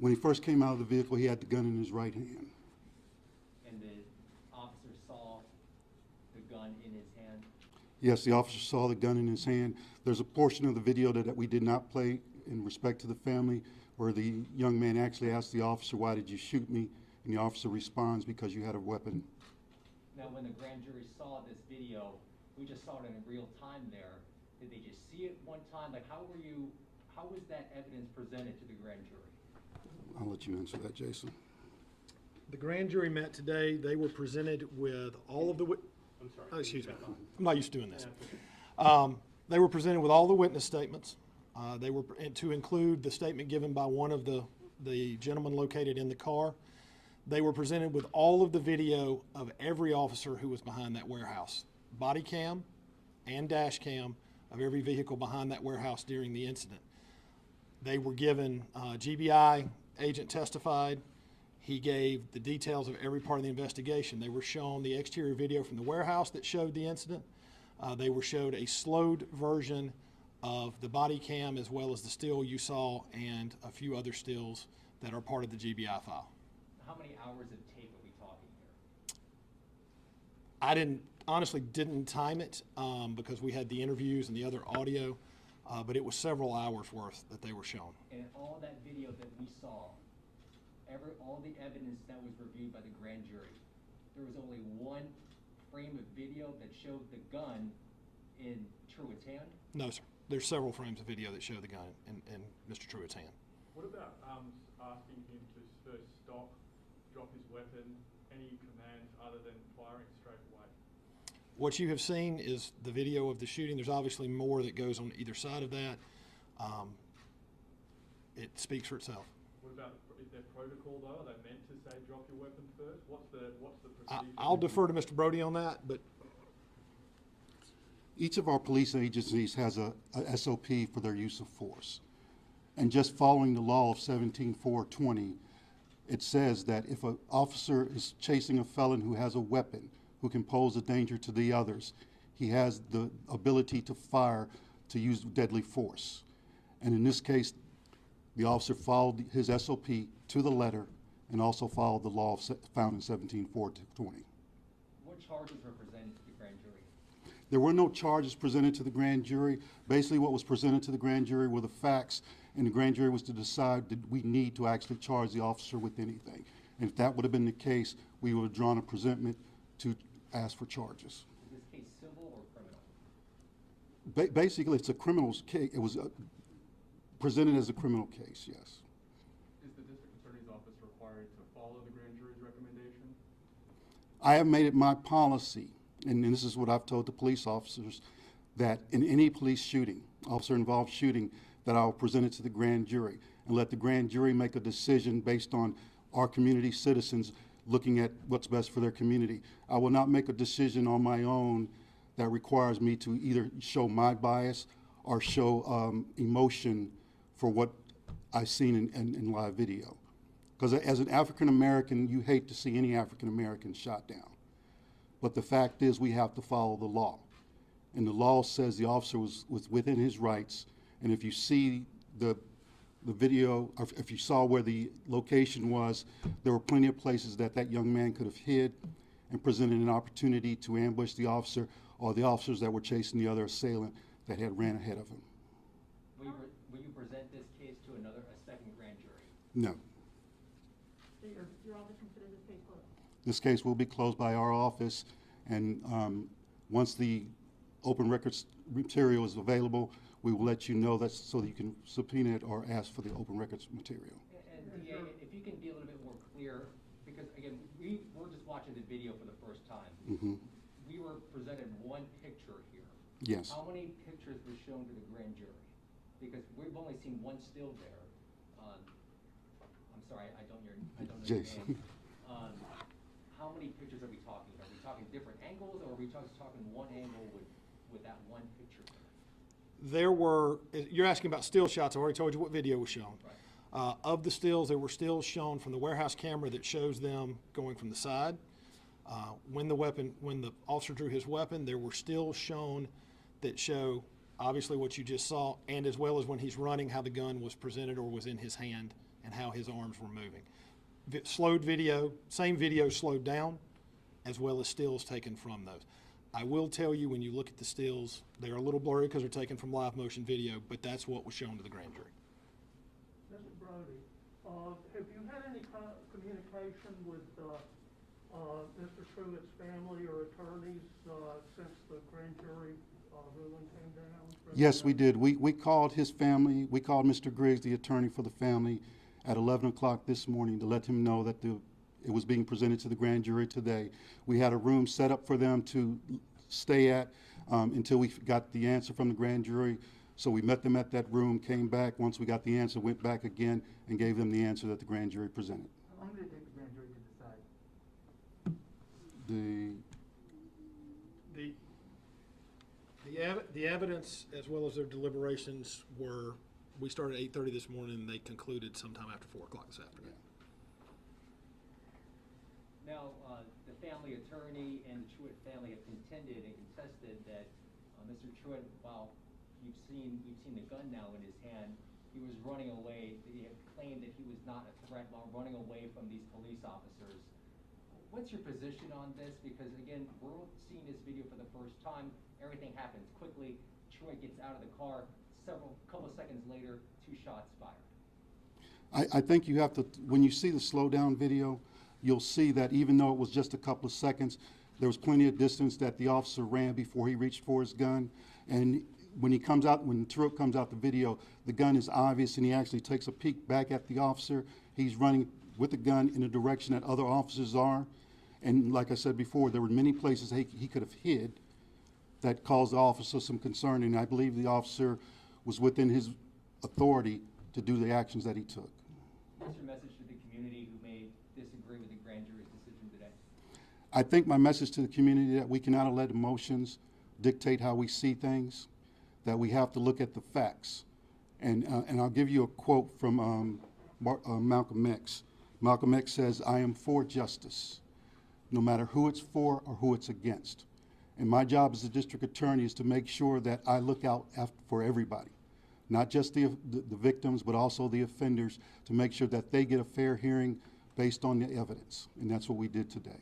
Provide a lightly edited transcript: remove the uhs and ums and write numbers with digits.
When he first came out of the vehicle, he had the gun in his right hand. And the officer saw the gun in his hand? Yes, the officer saw the gun in his hand. There's a portion of the video that we did not play in respect to the family where the young man actually asked the officer, "Why did you shoot me?" And the officer responds, "Because you had a weapon." Now, when the grand jury saw this video, we just saw it in real time there. Did they just see it one time? Like, how was that evidence presented to the grand jury? I'll let you answer that, Jason. The grand jury met today. They were presented with all of the, I'm sorry. oh, excuse me, I'm not used to doing this. They were presented with all the witness statements. They were to include the statement given by one of the gentlemen located in the car. They were presented with all of the video of every officer who was behind that warehouse, body cam and dash cam of every vehicle behind that warehouse during the incident. They were given, GBI agent testified. He gave the details of every part of the investigation. They were shown the exterior video from the warehouse that showed the incident. They were showed a slowed version of the body cam as well as the still you saw and a few other stills that are part of the GBI file. How many hours of tape are we talking here? I honestly didn't time it because we had the interviews and the other audio, but it was several hours worth that they were shown. And all that video that we saw, all the evidence that was reviewed by the grand jury, there was only one frame of video that showed the gun in Truitt's hand? No, sir. There's several frames of video that show the gun in Mr. Truitt's hand. What about asking him to first stop, drop his weapon, any commands other than firing straight away? What you have seen is the video of the shooting. There's obviously more that goes on either side of that. It speaks for itself. What about, is there protocol though? Are they meant to say drop your weapon first? What's the procedure? I'll defer to Mr. Broady on that, but Each of our police agencies has a SOP for their use of force. And just following the law of 17-420, it says that if an officer is chasing a felon who has a weapon, who can pose a danger to the others, he has the ability to fire, to use deadly force. And in this case, the officer followed his SOP to the letter and also followed the law found in 17-420. What charges were presented to the grand jury? There were no charges presented to the grand jury. Basically, what was presented to the grand jury were the facts, and the grand jury was to decide, did we need to actually charge the officer with anything? And if that would have been the case, we would have drawn a presentment to ask for charges. Is this case civil or criminal? Basically, it's a criminal case. It was presented as a criminal case, yes. Is the district attorney's office required to follow the grand jury's recommendation? I have made it my policy, and this is what I've told the police officers, that in any police shooting, officer-involved shooting, that I'll present it to the grand jury and let the grand jury make a decision based on our community citizens looking at what's best for their community. I will not make a decision on my own that requires me to either show my bias or show emotion for what I've seen in live video. Because as an African American, you hate to see any African American shot down. But the fact is, we have to follow the law. And the law says the officer was within his rights. And if you see the video, or if you saw where the location was, there were plenty of places that that young man could have hid and presented an opportunity to ambush the officer or the officers that were chasing the other assailant that had ran ahead of him. Will you present this case to a second grand jury? No. So your office considers this case closed? This case will be closed by our office, and once the open records material is available, we will let you know that so that you can subpoena it or ask for the open records material. And DA, if you can be a little bit more clear, because again, we're just watching the video for the first time. Mm-hmm. We were presented one picture here. Yes. How many pictures were shown to the grand jury? Because we've only seen one still there. I'm sorry, I don't know Jason. your name. How many pictures are we talking? Are we talking different angles, or are we just talking one angle with that one picture? there were, you're asking about still shots. I already told you what video was shown. Right. Of the stills, there were stills shown from the warehouse camera that shows them going from the side. When the officer drew his weapon, there were stills shown that show obviously what you just saw, and as well as when he's running, how the gun was presented or was in his hand and how his arms were moving. Slowed video, same video slowed down, as well as stills taken from those. I will tell you, when you look at the stills, they're a little blurry because they're taken from live motion video, but that's what was shown to the grand jury. Mr. Broady, have you had any communication with Mr. Truitt's family or attorneys since the grand jury ruling came down? Yes, we did. We called his family. We called Mr. Griggs, the attorney for the family, at 11 o'clock this morning to let him know that it was being presented to the grand jury today. We had a room set up for them to stay at until we got the answer from the grand jury. So we met them at that room, came back. Once we got the answer, went back again and gave them the answer that the grand jury presented. How long did it take the grand jury to decide? The evidence, as well as their deliberations, we started at 8:30 this morning, and they concluded sometime after 4 o'clock this afternoon. Now, the family attorney and the Truitt family have contended and contested that Mr. Truitt, while you've seen the gun now in his hand, he was running away. They have claimed that he was not a threat while running away from these police officers. What's your position on this? Because again, we're seeing this video for the first time. Everything happens quickly. Truitt gets out of the car. Couple of seconds later, 2 shots fired. I think you have to, when you see the slow down video, you'll see that even though it was just a couple of seconds, there was plenty of distance that the officer ran before he reached for his gun. And when Truitt comes out the video, the gun is obvious, and he actually takes a peek back at the officer. He's running with the gun in the direction that other officers are. And like I said before, there were many places he could have hid that caused the officer some concern, and I believe the officer was within his authority to do the actions that he took. What's your message to the community who may disagree with the grand jury's decision today? I think my message to the community that we cannot let emotions dictate how we see things, that we have to look at the facts. And I'll give you a quote from Malcolm X. Malcolm X says, "I am for justice, no matter who it's for or who it's against." And my job as a district attorney is to make sure that I look out for everybody, not just the victims, but also the offenders, to make sure that they get a fair hearing based on the evidence. And that's what we did today.